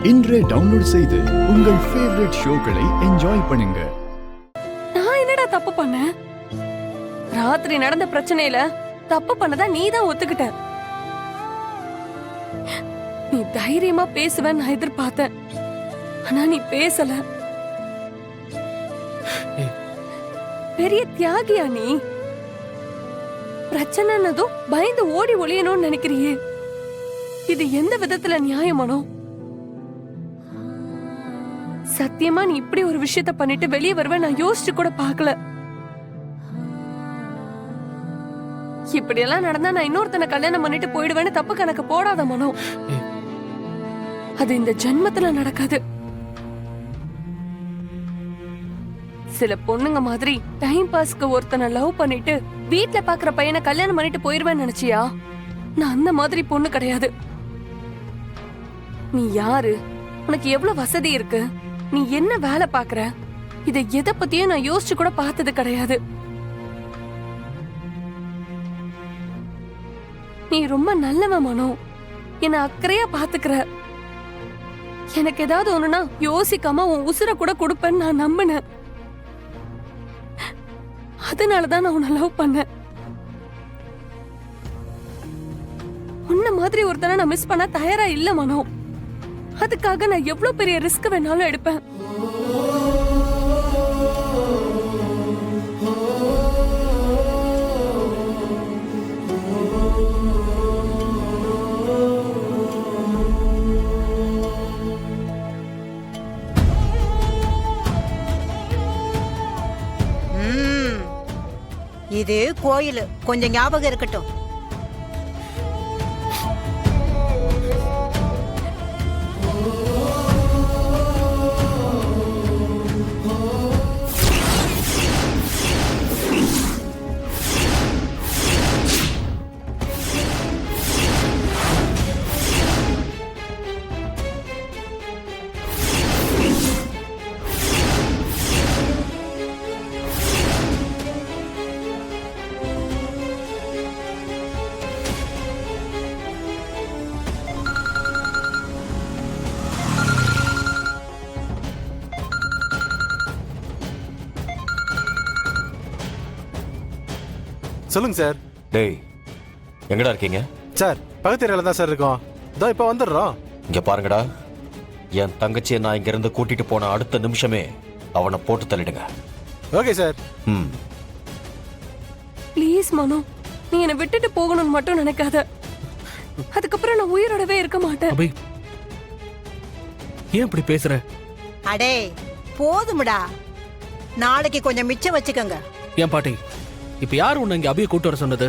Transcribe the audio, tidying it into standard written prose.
இன்றே டவுன்லோட் செய்து உங்கள் ஃபேவரட் ஷோக்களை என்ஜாய் பண்ணுங்க. நான் என்னடா தப்பு பண்ணேன்? ராத்திரி நடந்த பிரச்சனையில தப்பு பண்ணதா நீ தான் ஒத்துக்கிட்ட. நீ தைரியமா பேசுவேன்னு நான் எதிர்பார்த்தேன். ஆனா நீ பேசல. பெரிய தியாகியா நீ? பிரச்சனைனதும் பயந்து ஓடி ஒளியணும்னு நினைக்கிறியே, இது எந்த விதத்துல நியாயமானோ? சத்தியமா நீ இப்படி ஒரு விஷயத்த பண்ணிட்டு வெளியே வருவேன் நான் யோசிச்சு கூட பார்க்கல. இப்படி எல்லாம் நடந்தா நான் இன்னொருத்தனை கல்யாணம் பண்ணிட்டு போயிடுவேன்னு தப்பு கணக்கு போடாத மனோ. அது இந்த ஜென்மத்துல நடக்காது. சில பொண்ணுங்க மாதிரி டைம் பாஸ்க்கு ஒருத்தனை லவ் பண்ணிட்டு வீட்ல பாக்குற பையனை கல்யாணம் பண்ணிட்டு போயிருவேன்னு நினைச்சியா? நான் அந்த மாதிரி பொண்ணு கிடையாது. நீ யாரு? உனக்கு எவ்வளவு வசதி இருக்கு? நீ என்ன வேலை பாக்குற? இதை எதை பத்தியும் நான் யோசிச்சு கூட பார்த்தது கிடையாது. நீ ரொம்ப நல்லவன் மனோ. என்ன அக்கறையா பாத்துக்கிற. எனக்கு ஏதாவது ஒண்ணுனா யோசிக்காம உன் உசுரை கூட கொடுப்பேன்னு நான் நம்பினேன். அதனாலதான் நான் உன்னை லவ் பண்ணேன். உன்ன மாதிரி ஒருத்தனை நான் மிஸ் பண்ண தயாரா இல்ல மனோ. அதுக்காக நான் எவ்வளவு பெரிய ரிஸ்க் வேணாலும் எடுப்பேன். இது கோயில், கொஞ்சம் ஞாபகம் இருக்கட்டும். சொல்லுங்க சார். டேய், எங்கடா இருக்கீங்க? சார், பக்கத்து ஏரியால தான் சார் இருக்கோம். இதோ இப்போ வந்துடுறோம். இங்க பாருங்கடா, என் தங்கச்சியை நான் இங்க இருந்து கூட்டிட்டு போன அடுத்த நிமிஷமே அவனை போட்டு தள்ளிடுங்க. Okay sir. ப்ளீஸ் மனோ, நீ என்னை விட்டுட்டு போகணும்னு மட்டும் நினைக்காத. அதுக்கப்புறம் நான் உயிரோடவே இருக்க மாட்டேன். அபி, ஏன் இப்படி பேசுற? அடே போதும்டா, நாளைக்கு கொஞ்சம் மிச்சம் வச்சுக்கோங்க. ஏன் பாட்டி, இப்ப யார் உன்னை இங்க அபியை கூட்டு வர சொன்னது?